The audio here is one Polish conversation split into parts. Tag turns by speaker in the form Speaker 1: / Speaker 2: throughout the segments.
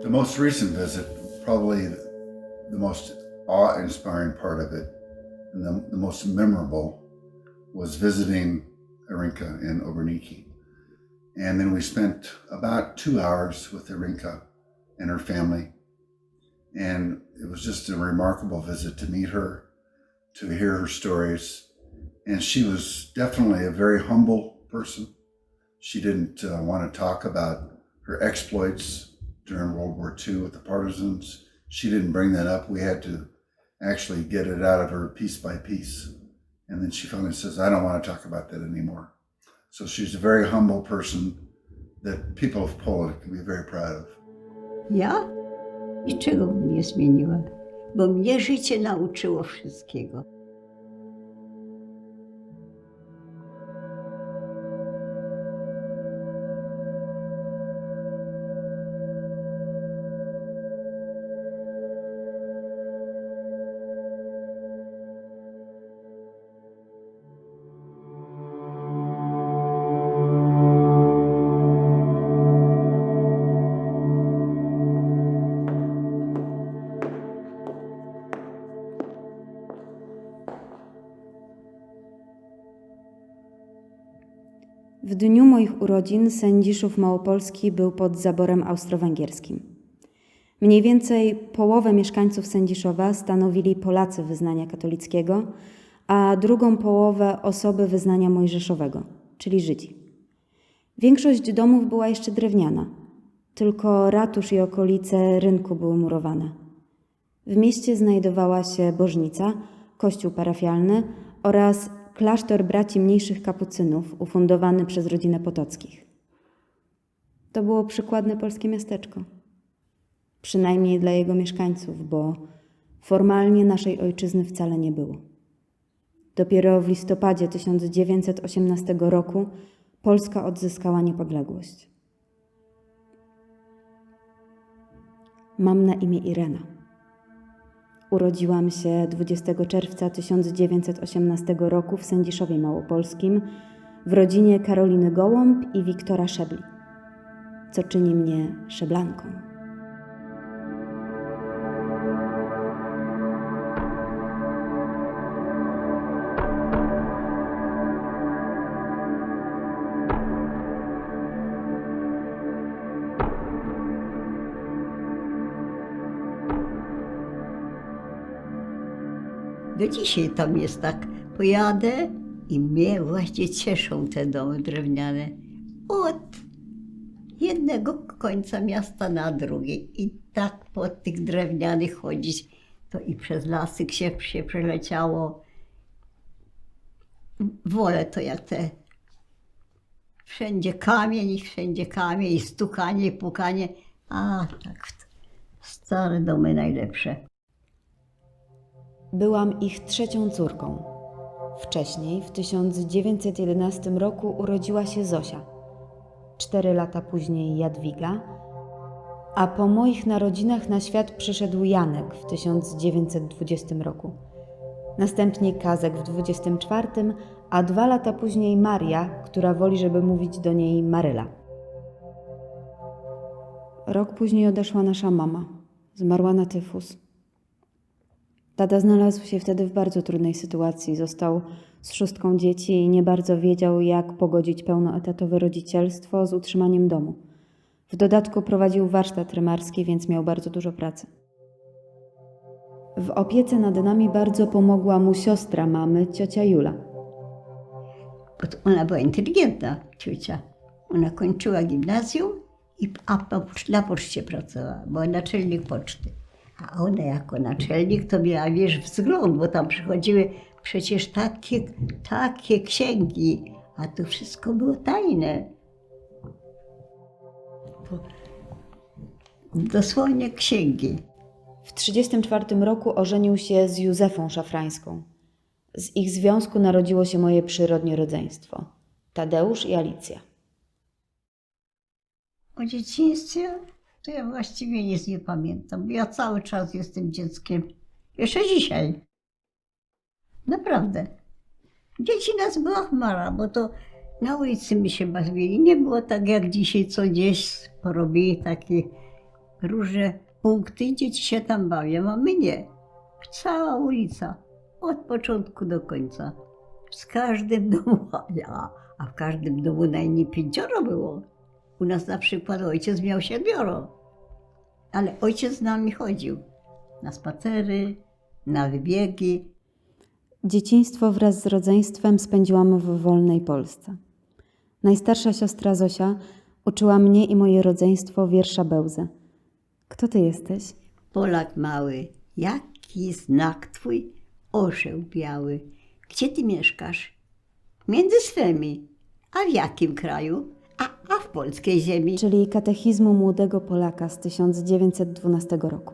Speaker 1: The most recent visit, probably the most awe-inspiring part of it, and the most memorable, was visiting Irinka in Oberniki. And then we spent about 2 hours with Irinka and her family. And it was just a remarkable visit to meet her, to hear her stories. And she was definitely a very humble person. She didn't want to talk about her exploits during World War II with the partisans. She didn't bring that up. We had to actually get it out of her piece by piece. And then she finally says, I don't want to talk about that anymore. So she's a very humble person that people of Poland can be very proud of.
Speaker 2: Ja? Niczego bym nie zmieniła, bo mnie życie nauczyło wszystkiego.
Speaker 3: W dniu moich urodzin Sędziszów Małopolski był pod zaborem austro-węgierskim. Mniej więcej połowę mieszkańców Sędziszowa stanowili Polacy wyznania katolickiego, a drugą połowę osoby wyznania mojżeszowego, czyli Żydzi. Większość domów była jeszcze drewniana, tylko ratusz i okolice rynku były murowane. W mieście znajdowała się bożnica, kościół parafialny oraz klasztor braci mniejszych kapucynów ufundowany przez rodzinę Potockich. To było przykładne polskie miasteczko. Przynajmniej dla jego mieszkańców, bo formalnie naszej ojczyzny wcale nie było. Dopiero w listopadzie 1918 roku Polska odzyskała niepodległość. Mam na imię Irena. Urodziłam się 20 czerwca 1918 roku w Sędziszowie Małopolskim w rodzinie Karoliny Gołąb i Wiktora Szebli, co czyni mnie Szeblanką.
Speaker 2: Do dzisiaj tam jest tak, pojadę i mnie właśnie cieszą te domy drewniane. Od jednego końca miasta na drugi i tak po tych drewnianych chodzić, to i przez lasy się przeleciało. Wolę to jak te wszędzie kamień i stukanie i pukanie. A tak, stare domy najlepsze.
Speaker 3: Byłam ich trzecią córką. Wcześniej, w 1911 roku, urodziła się Zosia. 4 lata później Jadwiga, a po moich narodzinach na świat przyszedł Janek w 1920 roku. Następnie Kazek w 24, a 2 lata później Maria, która woli, żeby mówić do niej Maryla. Rok później odeszła nasza mama. Zmarła na tyfus. Tata znalazł się wtedy w bardzo trudnej sytuacji. Został z 6 dzieci i nie bardzo wiedział, jak pogodzić pełnoetatowe rodzicielstwo z utrzymaniem domu. W dodatku prowadził warsztat rymarski, więc miał bardzo dużo pracy. W opiece nad nami bardzo pomogła mu siostra mamy, ciocia Jula.
Speaker 2: Ona była inteligentna, ciocia. Ona kończyła gimnazjum, a na poczcie pracowała, była naczelnik poczty. A ona jako naczelnik to miała, wiesz, wzgląd, bo tam przychodziły przecież takie księgi, a to wszystko było tajne. Dosłownie księgi.
Speaker 3: W 1934 roku ożenił się z Józefą Szafrańską. Z ich związku narodziło się moje przyrodnie rodzeństwo – Tadeusz i Alicja.
Speaker 2: O dzieciństwie to ja właściwie nic nie pamiętam, bo ja cały czas jestem dzieckiem. Jeszcze dzisiaj. Naprawdę. Dzieci nas była chmara, bo to na ulicy my się bawili. Nie było tak jak dzisiaj, co gdzieś porobili takie różne punkty, dzieci się tam bawią, a my nie. Cała ulica, od początku do końca. Z każdym domu, a w każdym domu najmniej 5 było. U nas na przykład ojciec miał 7, ale ojciec z nami chodził na spacery, na wybiegi.
Speaker 3: Dzieciństwo wraz z rodzeństwem spędziłam w wolnej Polsce. Najstarsza siostra Zosia uczyła mnie i moje rodzeństwo wiersza Bełzy. Kto ty jesteś?
Speaker 2: Polak mały, jaki znak twój, orzeł biały. Gdzie ty mieszkasz? Między swymi. A w jakim kraju? A w polskiej ziemi.
Speaker 3: Czyli katechizmu młodego Polaka z 1912 roku.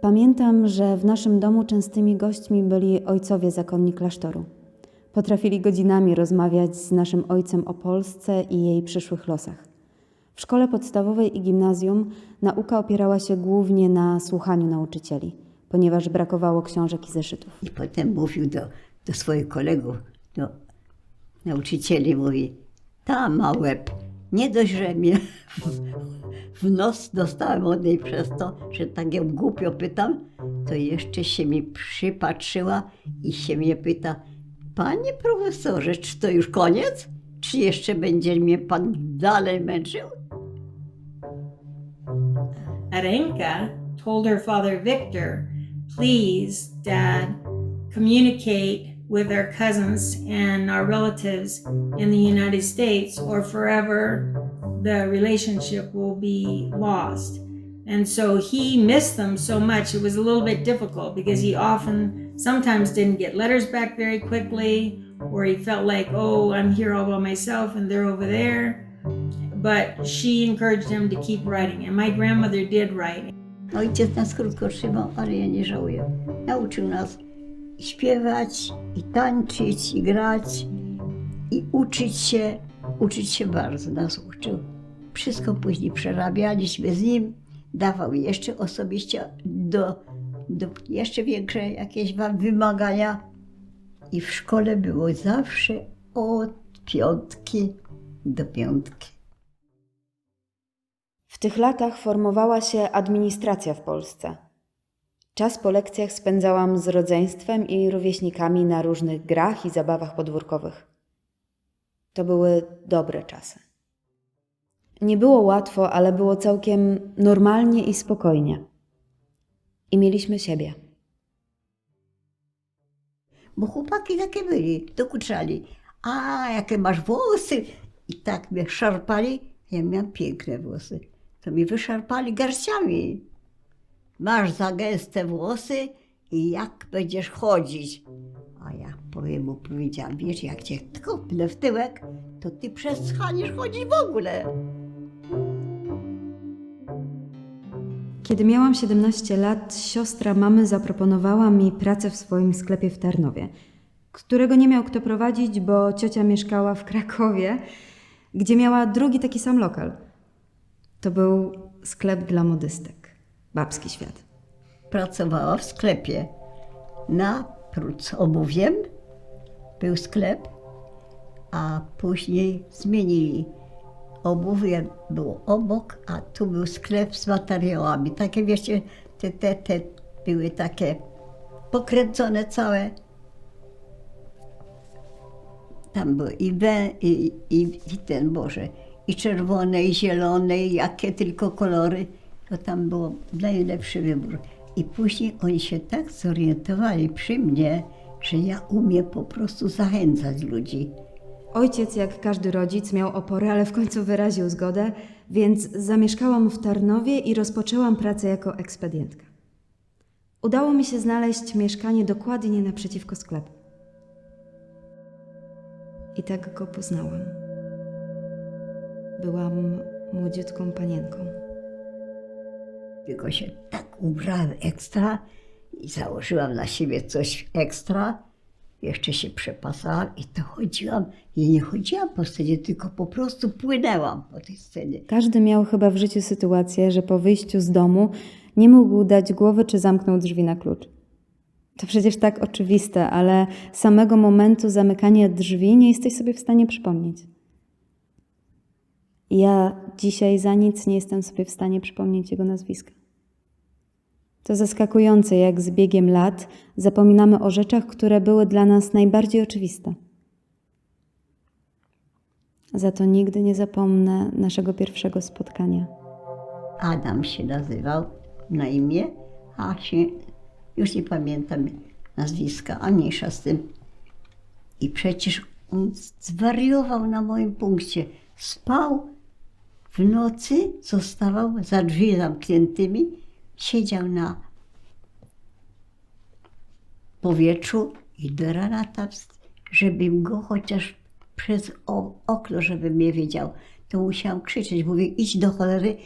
Speaker 3: Pamiętam, że w naszym domu częstymi gośćmi byli ojcowie zakonni klasztoru. Potrafili godzinami rozmawiać z naszym ojcem o Polsce i jej przyszłych losach. W szkole podstawowej i gimnazjum nauka opierała się głównie na słuchaniu nauczycieli, ponieważ brakowało książek i zeszytów.
Speaker 2: I potem mówił do swoich kolegów, do nauczycieli, mówi, ta ma łeb, nie dość, że mnie w nos dostałem od niej przez to, że tak ją głupio pytam, to jeszcze się mi przypatrzyła i się mnie pyta, panie profesorze, czy to już koniec? Czy jeszcze będzie mnie pan dalej męczył?
Speaker 4: Arenka told her father Victor, please, Dad, communicate with our cousins and our relatives in the United States, or forever the relationship will be lost. And so he missed them so much, it was a little bit difficult because he sometimes didn't get letters back very quickly, or he felt like, oh, I'm here all by myself and they're over there. But she encouraged him to keep writing, and my grandmother did write.
Speaker 2: Ojciec nas krótko trzymał, ale ja nie żałuję. Nauczył nas i śpiewać, i tańczyć, i grać, i uczyć się bardzo nas uczył. Wszystko później przerabialiśmy z nim, dawał jeszcze osobiście do jeszcze większe jakieś wymagania. I w szkole było zawsze od 5 do 5.
Speaker 3: W tych latach formowała się administracja w Polsce. Czas po lekcjach spędzałam z rodzeństwem i rówieśnikami na różnych grach i zabawach podwórkowych. To były dobre czasy. Nie było łatwo, ale było całkiem normalnie i spokojnie. I mieliśmy siebie.
Speaker 2: Bo chłopaki takie byli, dokuczali. A, jakie masz włosy! I tak mnie szarpali. Ja miałam piękne włosy. To mi wyszarpali garściami. Masz za gęste włosy i jak będziesz chodzić? A ja powiedziałam, wiesz, jak cię kopnę w tyłek, to ty przestaniesz chodzić w ogóle.
Speaker 3: Kiedy miałam 17 lat, siostra mamy zaproponowała mi pracę w swoim sklepie w Tarnowie, którego nie miał kto prowadzić, bo ciocia mieszkała w Krakowie, gdzie miała drugi taki sam lokal. To był sklep dla modystek. Babski świat.
Speaker 2: Pracowała w sklepie. Naprócz obuwiem był sklep, a później zmienili. Obuwie było obok, a tu był sklep z materiałami. Takie, wiecie, te były takie pokręcone całe. Tam były i ten, Boże, i czerwone, i zielone, i jakie tylko kolory. To tam był najlepszy wybór. I później oni się tak zorientowali przy mnie, że ja umiem po prostu zachęcać ludzi.
Speaker 3: Ojciec, jak każdy rodzic, miał opory, ale w końcu wyraził zgodę, więc zamieszkałam w Tarnowie i rozpoczęłam pracę jako ekspedientka. Udało mi się znaleźć mieszkanie dokładnie naprzeciwko sklepu. I tak go poznałam. Byłam młodziutką panienką.
Speaker 2: Tylko się tak ubrałem ekstra i założyłam na siebie coś ekstra. Jeszcze się przepasałam i to chodziłam. I nie chodziłam po scenie, tylko po prostu płynęłam po tej scenie.
Speaker 3: Każdy miał chyba w życiu sytuację, że po wyjściu z domu nie mógł dać głowy czy zamknął drzwi na klucz. To przecież tak oczywiste, ale samego momentu zamykania drzwi nie jesteś sobie w stanie przypomnieć. Ja dzisiaj za nic nie jestem sobie w stanie przypomnieć jego nazwiska. To zaskakujące, jak z biegiem lat zapominamy o rzeczach, które były dla nas najbardziej oczywiste. Za to nigdy nie zapomnę naszego pierwszego spotkania.
Speaker 2: Adam się nazywał na imię, a się już nie pamiętam nazwiska, a mniejsza z tym. I przecież on zwariował na moim punkcie. Spał w nocy, zostawał za drzwi zamkniętymi, siedział na powietrzu i do rana tam, żebym go chociaż przez okno, żeby mnie wiedział, to musiałam krzyczeć. Mówię, idź do cholery,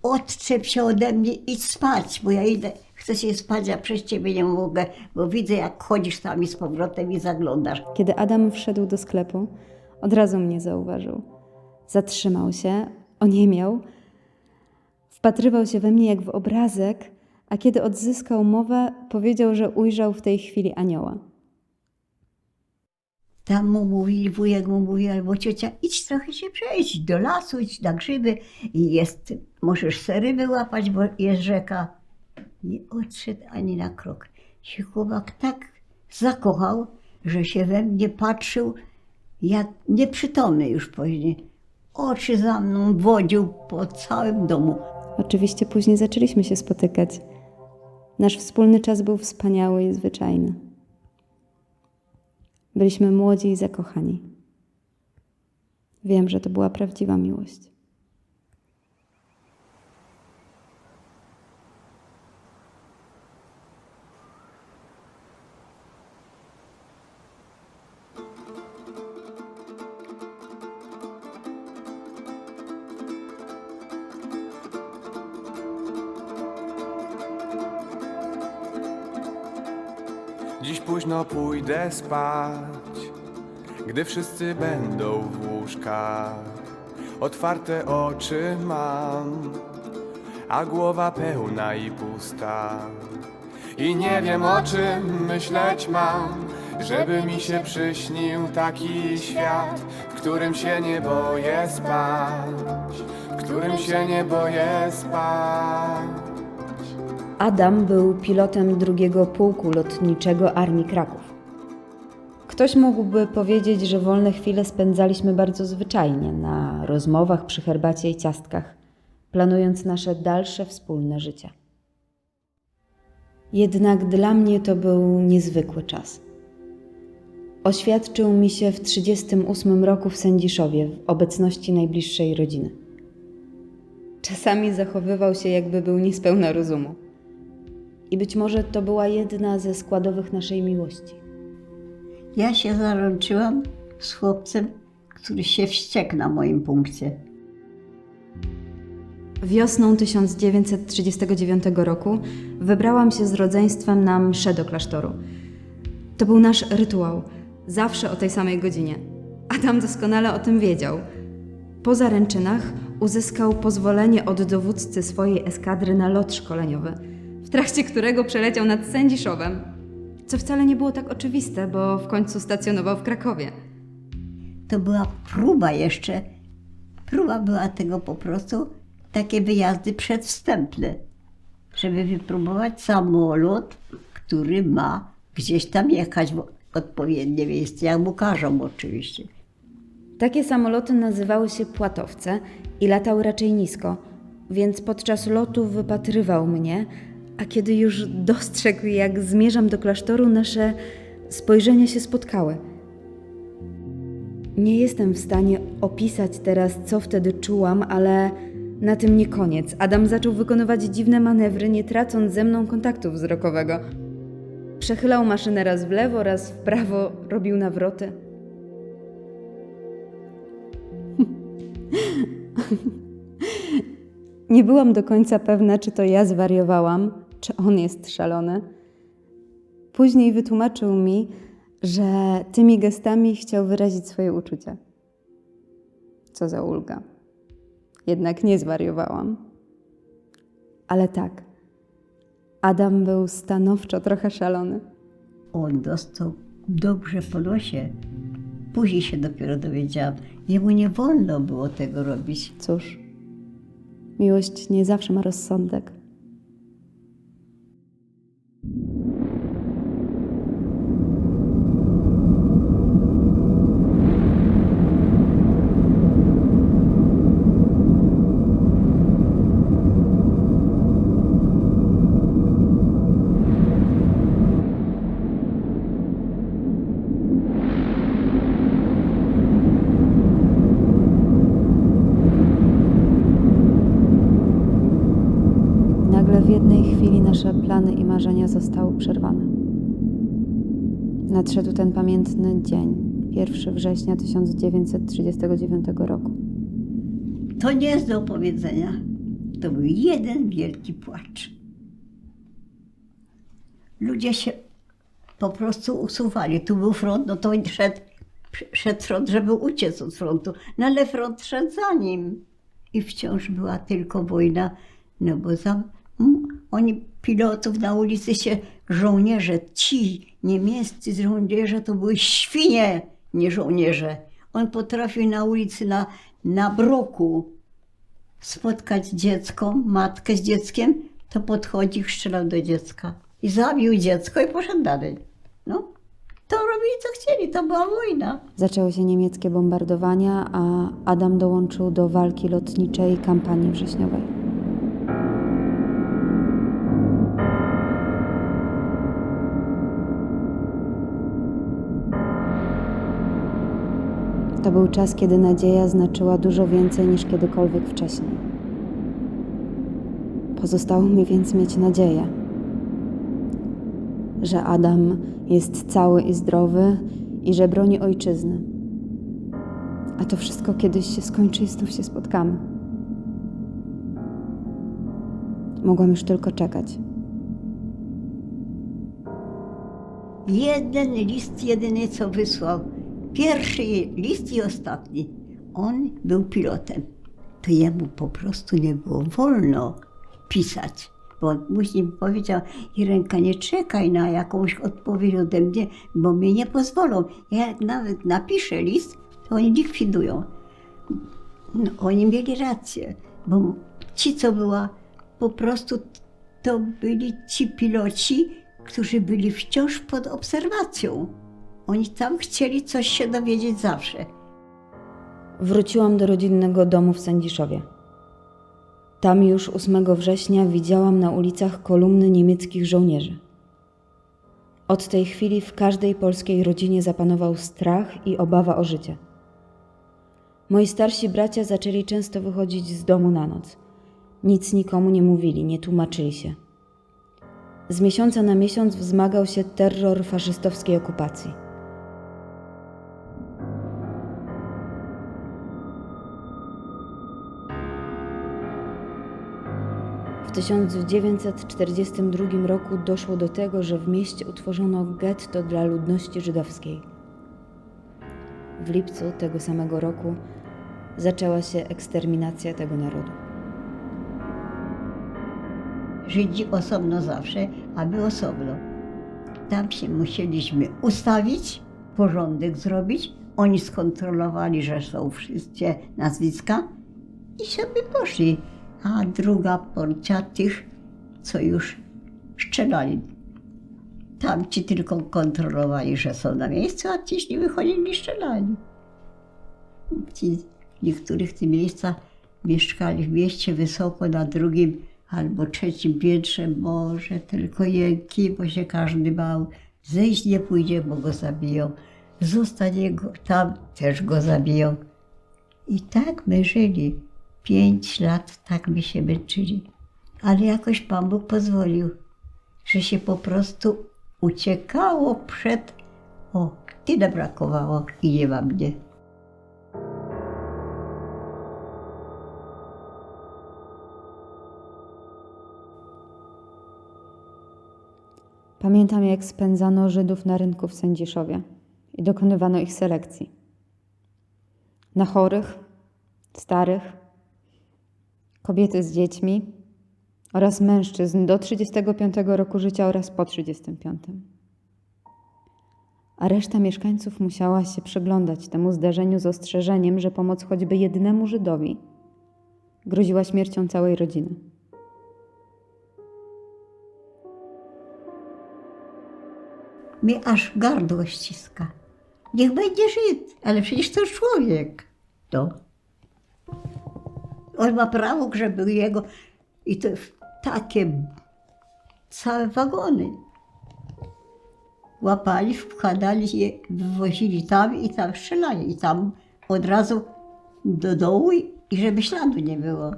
Speaker 2: odczep się ode mnie, idź spać, bo ja idę, chcę się spać, a przez ciebie nie mogę, bo widzę, jak chodzisz tam i z powrotem i zaglądasz.
Speaker 3: Kiedy Adam wszedł do sklepu, od razu mnie zauważył. Zatrzymał się, oniemiał, wpatrywał się we mnie jak w obrazek, a kiedy odzyskał mowę, powiedział, że ujrzał w tej chwili anioła.
Speaker 2: Tam mu mówili, wujek mu mówi, albo ciocia, idź trochę się przejść do lasu, idź na grzyby i jest, możesz se ryby łapać, bo jest rzeka. Nie odszedł ani na krok. Się chłopak tak zakochał, że się we mnie patrzył, jak nieprzytomny już później. Oczy za mną wodził po całym domu.
Speaker 3: Oczywiście później zaczęliśmy się spotykać. Nasz wspólny czas był wspaniały i zwyczajny. Byliśmy młodzi i zakochani. Wiem, że to była prawdziwa miłość.
Speaker 5: Dziś późno pójdę spać, gdy wszyscy będą w łóżkach. Otwarte oczy mam, a głowa pełna i pusta. I nie wiem, o czym myśleć mam, żeby mi się przyśnił taki świat, w którym się nie boję spać, w którym się nie boję spać.
Speaker 3: Adam był pilotem 2. Pułku Lotniczego Armii Kraków. Ktoś mógłby powiedzieć, że wolne chwile spędzaliśmy bardzo zwyczajnie, na rozmowach przy herbacie i ciastkach, planując nasze dalsze wspólne życie. Jednak dla mnie to był niezwykły czas. Oświadczył mi się w 38 roku w Sędziszowie w obecności najbliższej rodziny. Czasami zachowywał się, jakby był niespełna rozumu. I być może to była jedna ze składowych naszej miłości.
Speaker 2: Ja się zaręczyłam z chłopcem, który się wściekł na moim punkcie.
Speaker 3: Wiosną 1939 roku wybrałam się z rodzeństwem na mszę do klasztoru. To był nasz rytuał, zawsze o tej samej godzinie. Adam doskonale o tym wiedział. Po zaręczynach uzyskał pozwolenie od dowódcy swojej eskadry na lot szkoleniowy, w trakcie którego przeleciał nad Sędziszowem, co wcale nie było tak oczywiste, bo w końcu stacjonował w Krakowie.
Speaker 2: To była próba jeszcze. Próba była tego po prostu, takie wyjazdy przedwstępne, żeby wypróbować samolot, który ma gdzieś tam jechać w odpowiednie miejsce, jak mu każą oczywiście.
Speaker 3: Takie samoloty nazywały się płatowce i latały raczej nisko, więc podczas lotu wypatrywał mnie, a kiedy już dostrzegł, jak zmierzam do klasztoru, nasze spojrzenia się spotkały. Nie jestem w stanie opisać teraz, co wtedy czułam, ale na tym nie koniec. Adam zaczął wykonywać dziwne manewry, nie tracąc ze mną kontaktu wzrokowego. Przechylał maszynę raz w lewo, raz w prawo, robił nawroty. Nie byłam do końca pewna, czy to ja zwariowałam, czy on jest szalony. Później wytłumaczył mi, że tymi gestami chciał wyrazić swoje uczucia. Co za ulga. Jednak nie zwariowałam. Ale tak, Adam był stanowczo trochę szalony.
Speaker 2: On dostał dobrze po nosie, Później się dopiero dowiedziałam. Jemu nie wolno było tego robić.
Speaker 3: Cóż, miłość nie zawsze ma rozsądek. Nagle w jednej chwili nasze plany i marzenia zostały przerwane. Nadszedł ten pamiętny dzień, 1 września 1939 roku.
Speaker 2: To nie jest do opowiedzenia. To był jeden wielki płacz. Ludzie się po prostu usuwali. Tu był front, no to szedł front, żeby uciec od frontu. No ale front szedł za nim. I wciąż była tylko wojna, no bo oni pilotów na ulicy się, żołnierze, ci niemieccy żołnierze to były świnie, nie żołnierze. On potrafił na ulicy, na bruku spotkać dziecko, matkę z dzieckiem, to podchodzi, strzelał do dziecka. I zabił dziecko i poszedł dalej. No, to robili co chcieli, to była wojna.
Speaker 3: Zaczęły się niemieckie bombardowania, a Adam dołączył do walki lotniczej kampanii wrześniowej. To był czas, kiedy nadzieja znaczyła dużo więcej niż kiedykolwiek wcześniej. Pozostało mi więc mieć nadzieję, że Adam jest cały i zdrowy i że broni ojczyzny. A to wszystko kiedyś się skończy i znów się spotkamy. Mogłam już tylko czekać.
Speaker 2: Jeden list jedyny, co wysłał. Pierwszy list i ostatni. On był pilotem. To jemu po prostu nie było wolno pisać. Bo później mi powiedział, Irenka, nie czekaj na jakąś odpowiedź ode mnie, bo mnie nie pozwolą. Ja jak nawet napiszę list, to oni likwidują. No, oni mieli rację, bo ci, co była, po prostu to byli ci piloci, którzy byli wciąż pod obserwacją. Oni tam chcieli coś się dowiedzieć zawsze.
Speaker 3: Wróciłam do rodzinnego domu w Sędziszowie. Tam już 8 września widziałam na ulicach kolumny niemieckich żołnierzy. Od tej chwili w każdej polskiej rodzinie zapanował strach i obawa o życie. Moi starsi bracia zaczęli często wychodzić z domu na noc. Nic nikomu nie mówili, nie tłumaczyli się. Z miesiąca na miesiąc wzmagał się terror faszystowskiej okupacji. W 1942 roku doszło do tego, że w mieście utworzono getto dla ludności żydowskiej. W lipcu tego samego roku zaczęła się eksterminacja tego narodu.
Speaker 2: Żydzi osobno zawsze, a my osobno. Tam się musieliśmy ustawić, porządek zrobić. Oni skontrolowali, że są wszystkie nazwiska i sobie poszli. A druga porcja tych, co już strzelali. Tamci tylko kontrolowali, że są na miejscu, a ci nie wychodzili i strzelali. Ci w niektórych tych miejscach mieszkali w mieście wysoko na drugim albo trzecim piętrze. Boże, tylko jęki, bo się każdy bał. Zejść nie pójdzie, bo go zabiją. Zostanie go tam, też go zabiją. I tak my żyli. 5 lat tak my się męczyli. Ale jakoś Pan Bóg pozwolił, że się po prostu uciekało przed... O, tyle brakowało i nie ma mnie.
Speaker 3: Pamiętam, jak spędzano Żydów na rynku w Sędziszowie i dokonywano ich selekcji. Na chorych, starych, kobiety z dziećmi oraz mężczyzn do 35 roku życia oraz po 35. a reszta mieszkańców musiała się przyglądać temu zdarzeniu z ostrzeżeniem, że pomoc choćby jednemu Żydowi groziła śmiercią całej rodziny.
Speaker 2: Mnie aż gardło ściska. Niech będzie Żyd, ale przecież to człowiek. To. On ma prawo, żeby jego... I to takie całe wagony. Łapali, wkładali je, wywozili tam i tam strzelali. I tam od razu do dołu i żeby śladu nie było.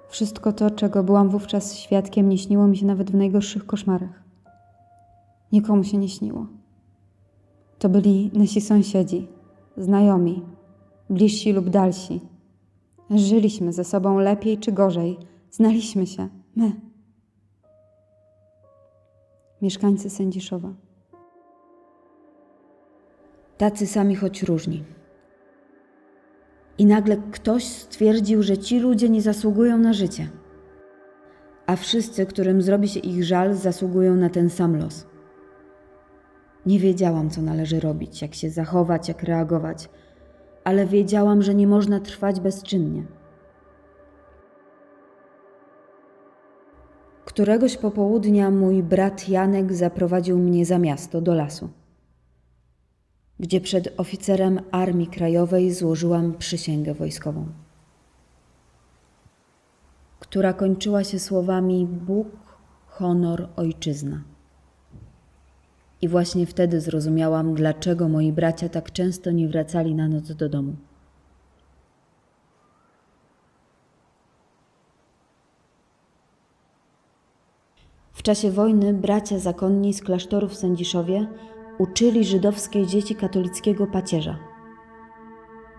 Speaker 3: Wszystko to, czego byłam wówczas świadkiem, nie śniło mi się nawet w najgorszych koszmarach. Nikomu się nie śniło. To byli nasi sąsiedzi, znajomi, bliżsi lub dalsi. Żyliśmy ze sobą lepiej czy gorzej. Znaliśmy się, my. Mieszkańcy Sędziszowa. Tacy sami, choć różni. I nagle ktoś stwierdził, że ci ludzie nie zasługują na życie. A wszyscy, którym zrobi się ich żal, zasługują na ten sam los. Nie wiedziałam, co należy robić, jak się zachować, jak reagować, ale wiedziałam, że nie można trwać bezczynnie. Któregoś popołudnia mój brat Janek zaprowadził mnie za miasto, do lasu, gdzie przed oficerem Armii Krajowej złożyłam przysięgę wojskową, która kończyła się słowami Bóg, honor, ojczyzna. I właśnie wtedy zrozumiałam, dlaczego moi bracia tak często nie wracali na noc do domu. W czasie wojny bracia zakonni z klasztoru w Sędziszowie uczyli żydowskie dzieci katolickiego pacierza.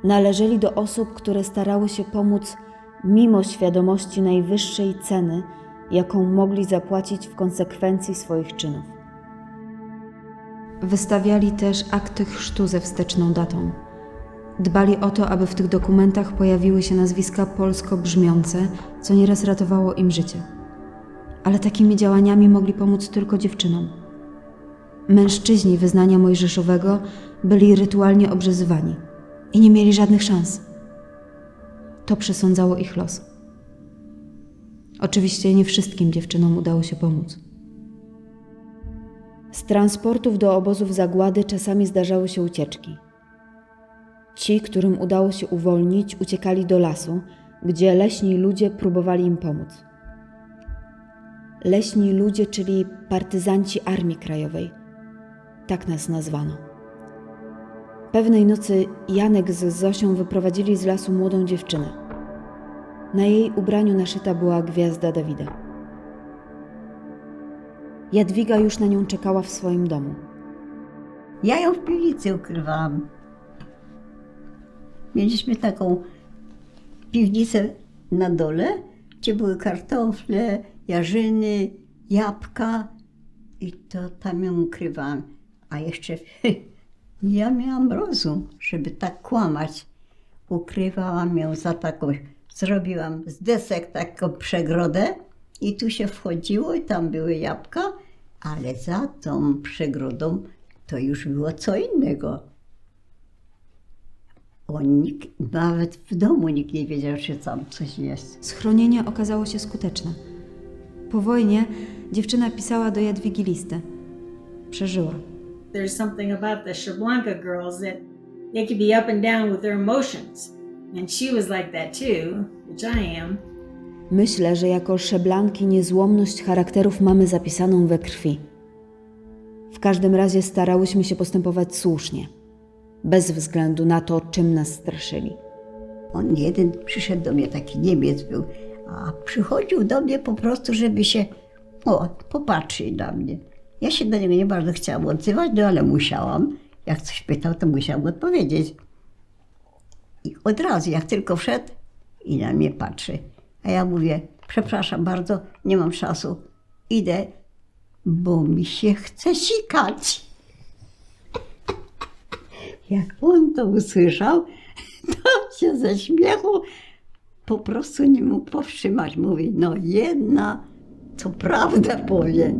Speaker 3: Należeli do osób, które starały się pomóc mimo świadomości najwyższej ceny, jaką mogli zapłacić w konsekwencji swoich czynów. Wystawiali też akty chrztu ze wsteczną datą. Dbali o to, aby w tych dokumentach pojawiły się nazwiska polsko brzmiące, co nieraz ratowało im życie. Ale takimi działaniami mogli pomóc tylko dziewczynom. Mężczyźni wyznania mojżeszowego byli rytualnie obrzezywani i nie mieli żadnych szans. To przesądzało ich los. Oczywiście nie wszystkim dziewczynom udało się pomóc. Z transportów do obozów zagłady czasami zdarzały się ucieczki. Ci, którym udało się uwolnić, uciekali do lasu, gdzie leśni ludzie próbowali im pomóc. Leśni ludzie, czyli partyzanci Armii Krajowej. Tak nas nazwano. Pewnej nocy Janek z Zosią wyprowadzili z lasu młodą dziewczynę. Na jej ubraniu naszyta była gwiazda Dawida. Jadwiga już na nią czekała w swoim domu.
Speaker 2: Ja ją w piwnicy ukrywałam. Mieliśmy taką piwnicę na dole, gdzie były kartofle, jarzyny, jabłka i to tam ją ukrywałam. A jeszcze ja miałam rozum, żeby tak kłamać. Ukrywałam ją za taką, zrobiłam z desek taką przegrodę i tu się wchodziło i tam były jabłka, ale za tą przegrodą to już było co innego. Nawet w domu nikt nie wiedział, czy tam coś jest.
Speaker 3: Schronienie okazało się skuteczne. Po wojnie dziewczyna pisała do Jadwigi listy. Przeżyła.
Speaker 4: There's something about the Shablanka girls that they could be up and down with their emotions. And she was like that too, which I am.
Speaker 3: Myślę, że jako Szablanki niezłomność charakterów mamy zapisaną we krwi. W każdym razie starałyśmy się postępować słusznie, bez względu na to, czym nas straszyli.
Speaker 2: On jeden przyszedł do mnie, taki Niemiec był, a przychodził do mnie po prostu, żeby się popatrzyć na mnie. Ja się do niego nie bardzo chciałam odzywać, no ale musiałam. Jak coś pytał, to musiałam odpowiedzieć. I od razu, jak tylko wszedł i na mnie patrzy. A ja mówię, przepraszam bardzo, nie mam czasu, idę, bo mi się chce sikać. Jak on to usłyszał, to się ze śmiechu po prostu nie mógł powstrzymać. Mówi, no jedna, co prawda powie.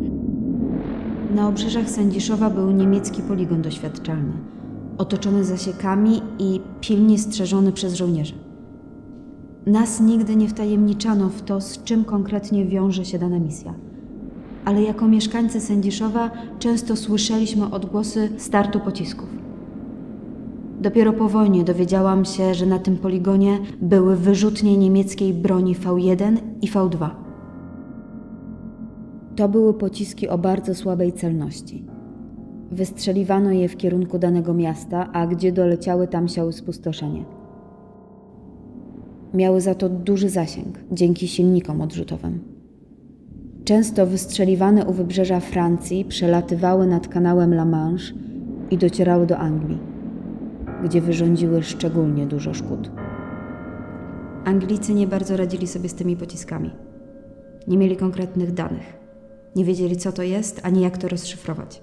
Speaker 3: Na obrzeżach Sędziszowa był niemiecki poligon doświadczalny, otoczony zasiekami i pilnie strzeżony przez żołnierzy. Nas nigdy nie wtajemniczano w to, z czym konkretnie wiąże się dana misja. Ale jako mieszkańcy Sędziszowa często słyszeliśmy odgłosy startu pocisków. Dopiero po wojnie dowiedziałam się, że na tym poligonie były wyrzutnie niemieckiej broni V1 i V2. To były pociski o bardzo słabej celności. Wystrzeliwano je w kierunku danego miasta, a gdzie doleciały, tam siały spustoszenie. Miały za to duży zasięg, dzięki silnikom odrzutowym. Często wystrzeliwane u wybrzeża Francji przelatywały nad kanałem La Manche i docierały do Anglii, gdzie wyrządziły szczególnie dużo szkód. Anglicy nie bardzo radzili sobie z tymi pociskami. Nie mieli konkretnych danych. Nie wiedzieli, co to jest, ani jak to rozszyfrować.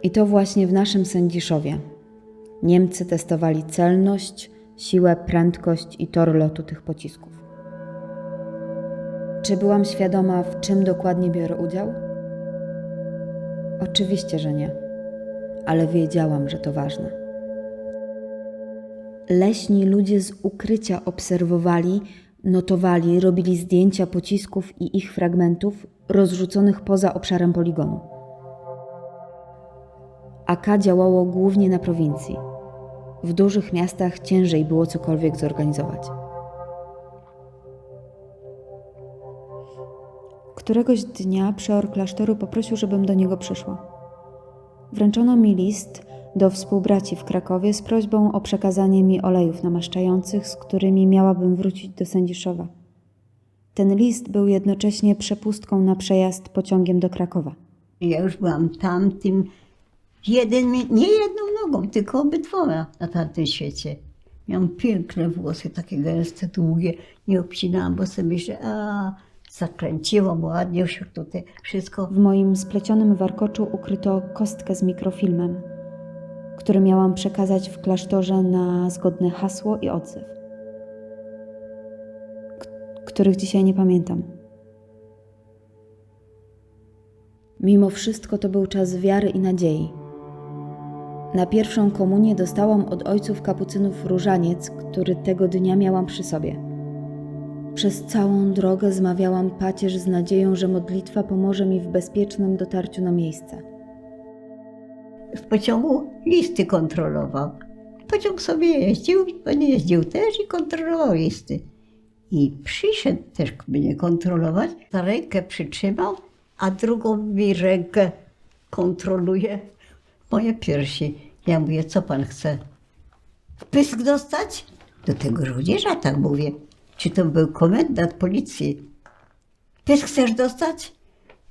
Speaker 3: I to właśnie w naszym Sędziszowie Niemcy testowali celność, siłę, prędkość i tor lotu tych pocisków. Czy byłam świadoma, w czym dokładnie biorę udział? Oczywiście, że nie, ale wiedziałam, że to ważne. Leśni ludzie z ukrycia obserwowali, notowali, robili zdjęcia pocisków i ich fragmentów rozrzuconych poza obszarem poligonu. AK działało głównie na prowincji. W dużych miastach ciężej było cokolwiek zorganizować. Któregoś dnia przeor klasztoru poprosił, żebym do niego przyszła. Wręczono mi list do współbraci w Krakowie z prośbą o przekazanie mi olejów namaszczających, z którymi miałabym wrócić do Sędziszowa. Ten list był jednocześnie przepustką na przejazd pociągiem do Krakowa.
Speaker 2: Ja już byłam tamtym, nie jedną nogą, tylko obydwoma na tamtym świecie. Miałam piękne włosy, takie gęste, długie, nie obcinałam, bo sobie myślę, zakręciłam ładnie już tutaj wszystko.
Speaker 3: W moim splecionym warkoczu ukryto kostkę z mikrofilmem, który miałam przekazać w klasztorze na zgodne hasło i odzew, których dzisiaj nie pamiętam. Mimo wszystko to był czas wiary i nadziei. Na pierwszą komunię dostałam od ojców kapucynów różaniec, który tego dnia miałam przy sobie. Przez całą drogę zmawiałam pacierz z nadzieją, że modlitwa pomoże mi w bezpiecznym dotarciu na miejsce.
Speaker 2: W pociągu listy kontrolował. Pociąg sobie jeździł, on jeździł też i kontrolował listy. I przyszedł też mnie kontrolować. Za rękę przytrzymał, a drugą mi rękę kontroluje moje piersi. Ja mówię, co pan chce? Pysk dostać? Do tego żołnierza tak mówię. Czy to był komendant policji? Pysk chcesz dostać?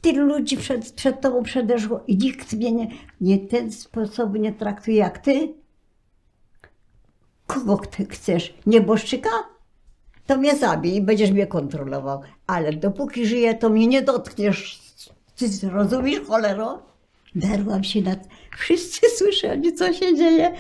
Speaker 2: Tylu ludzi przed tobą przedeszło i nikt mnie nie ten sposób nie traktuje jak ty? Kogo ty chcesz? Nieboszczyka? To mnie zabij i będziesz mnie kontrolował. Ale dopóki żyję, to mnie nie dotkniesz. Ty rozumiesz, cholero? Darłam się nad... Wszyscy słyszeli, co się dzieje.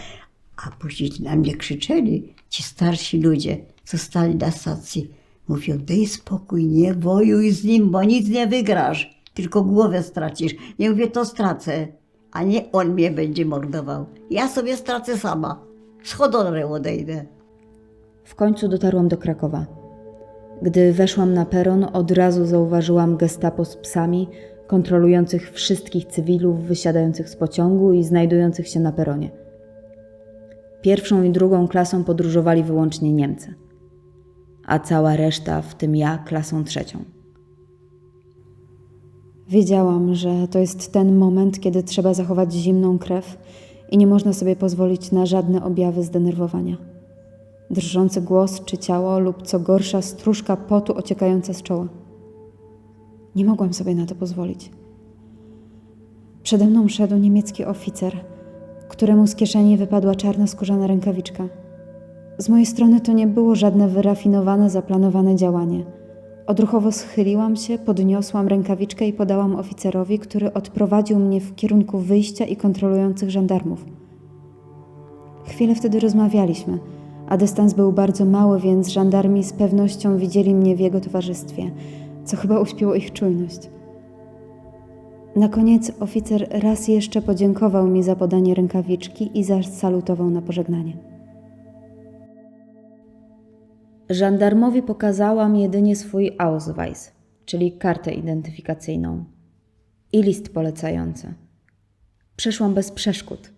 Speaker 2: A później na mnie krzyczeli ci starsi ludzie, co stali na stacji. Mówią, daj spokój, nie wojuj z nim, bo nic nie wygrasz. Tylko głowę stracisz. Ja mówię, to stracę, a nie on mnie będzie mordował. Ja sobie stracę sama. Z honorem odejdę.
Speaker 3: W końcu dotarłam do Krakowa. Gdy weszłam na peron, od razu zauważyłam gestapo z psami, kontrolujących wszystkich cywilów wysiadających z pociągu i znajdujących się na peronie. Pierwszą i drugą klasą podróżowali wyłącznie Niemcy, a cała reszta, w tym ja, klasą trzecią. Wiedziałam, że to jest ten moment, kiedy trzeba zachować zimną krew i nie można sobie pozwolić na żadne objawy zdenerwowania. Drżący głos czy ciało lub co gorsza stróżka potu ociekająca z czoła. Nie mogłam sobie na to pozwolić. Przede mną szedł niemiecki oficer, któremu z kieszeni wypadła czarna skórzana rękawiczka. Z mojej strony to nie było żadne wyrafinowane, zaplanowane działanie. Odruchowo schyliłam się, podniosłam rękawiczkę i podałam oficerowi, który odprowadził mnie w kierunku wyjścia i kontrolujących żandarmów. Chwilę wtedy rozmawialiśmy, a dystans był bardzo mały, więc żandarmi z pewnością widzieli mnie w jego towarzystwie, co chyba uśpiło ich czujność. Na koniec oficer raz jeszcze podziękował mi za podanie rękawiczki i zasalutował na pożegnanie. Żandarmowi pokazałam jedynie swój Ausweis, czyli kartę identyfikacyjną, i list polecający. Przeszłam bez przeszkód.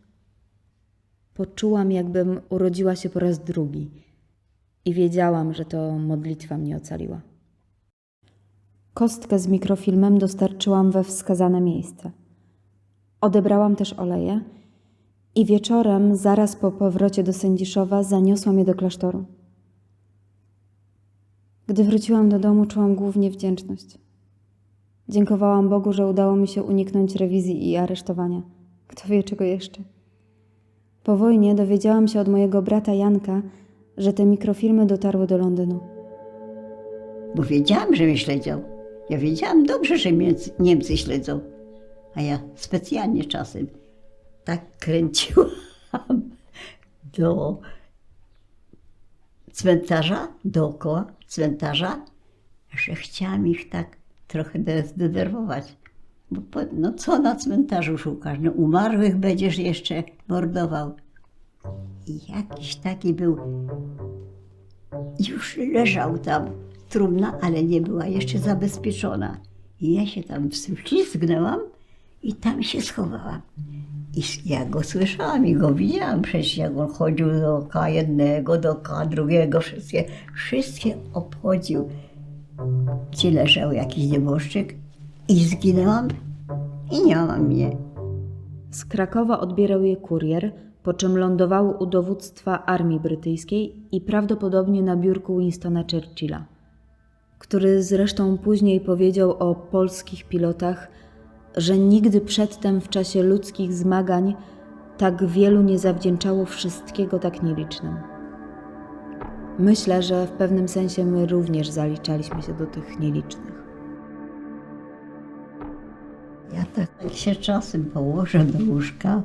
Speaker 3: Poczułam, jakbym urodziła się po raz drugi i wiedziałam, że to modlitwa mnie ocaliła. Kostkę z mikrofilmem dostarczyłam we wskazane miejsce. Odebrałam też oleje i wieczorem, zaraz po powrocie do Sędziszowa, zaniosłam je do klasztoru. Gdy wróciłam do domu, czułam głównie wdzięczność. Dziękowałam Bogu, że udało mi się uniknąć rewizji i aresztowania. Kto wie czego jeszcze. Po wojnie dowiedziałam się od mojego brata Janka, że te mikrofilmy dotarły do Londynu.
Speaker 2: Bo wiedziałam, że mnie śledzą. Ja wiedziałam dobrze, że mnie Niemcy śledzą. A ja specjalnie czasem tak kręciłam do cmentarza, dookoła cmentarza, że chciałam ich tak trochę zdenerwować. Bo no co na cmentarzu szukasz? No umarłych będziesz jeszcze mordował. I jakiś taki był, już leżał tam trumna, ale nie była jeszcze zabezpieczona. I ja się tam wślizgnęłam i tam się schowałam. I ja go słyszałam i go widziałam, przecież jak on chodził do oka jednego, do oka drugiego, wszystkie obchodził. Gdzie leżał jakiś nieboszczyk i zginęłam i nie ma mnie.
Speaker 3: Z Krakowa odbierał je kurier, po czym lądowało u dowództwa armii brytyjskiej i prawdopodobnie na biurku Winstona Churchilla, który zresztą później powiedział o polskich pilotach, że nigdy przedtem w czasie ludzkich zmagań tak wielu nie zawdzięczało wszystkiego tak nielicznym. Myślę, że w pewnym sensie my również zaliczaliśmy się do tych nielicznych.
Speaker 2: Ja tak się czasem położę do łóżka,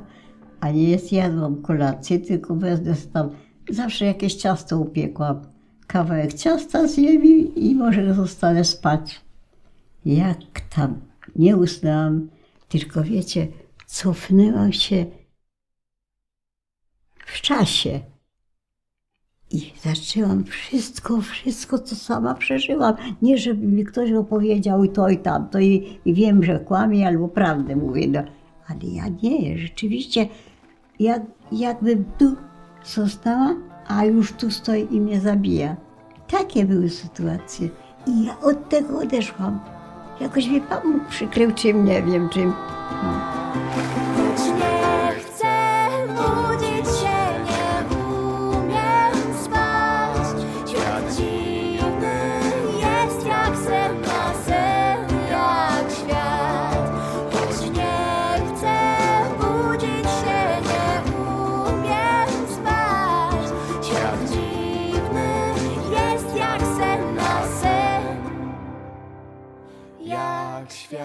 Speaker 2: a nie zjadłam kolacji, tylko wezmę tam, zawsze jakieś ciasto upiekłam. Kawałek ciasta zjem i może zostanę spać. Jak tam nie usnęłam, tylko wiecie, cofnęłam się w czasie. I zaczęłam wszystko, co sama przeżyłam. Nie, żeby mi ktoś opowiedział i to i tamto i wiem, że kłamie albo prawdę mówię. No, ale ja nie, rzeczywiście jakbym tu została, a już tu stoi i mnie zabija. Takie były sytuacje. I ja od tego odeszłam. Jakoś mnie Pan Bóg przykrył czym, nie wiem czym. No.
Speaker 6: Choć nie chcę budzić się, nie umiem spać. Świat dziwny jest jak sen na sen, jak świat. Choć nie chcę budzić się, nie umiem spać. Świat dziwny jest jak sen na sen, jak świat.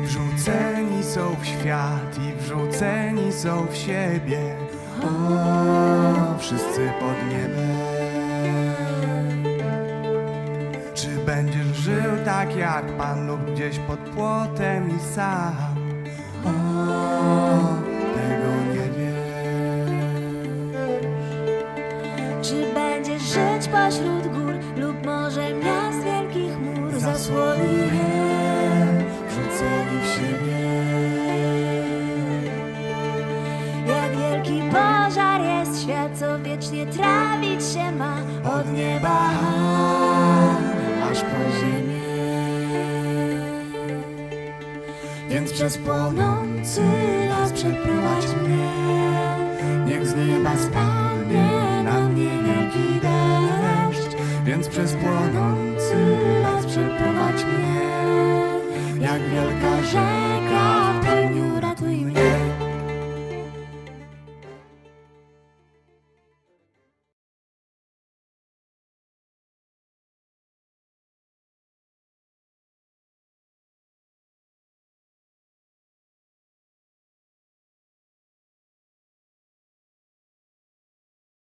Speaker 5: Wrzuceni są w świat i wrzuceni są w siebie. O, wszyscy pod niebem. Czy będziesz żył tak jak Pan lub gdzieś pod płotem i sam? O, tego nie wiesz.
Speaker 6: Czy będziesz żyć pośród gór lub może miast wielkich mur? Zasłoni je,
Speaker 5: Wrzuceni w siebie.
Speaker 6: jak wielki pożar jest świat, co wiecznie trawić się ma.
Speaker 5: Od nieba aż po ziemię. Więc przez płonący las przeprowadź mnie. Niech z nieba spadnie na mnie wielki deszcz, więc przez płonący las przeprowadź mnie, jak wielka rzeka.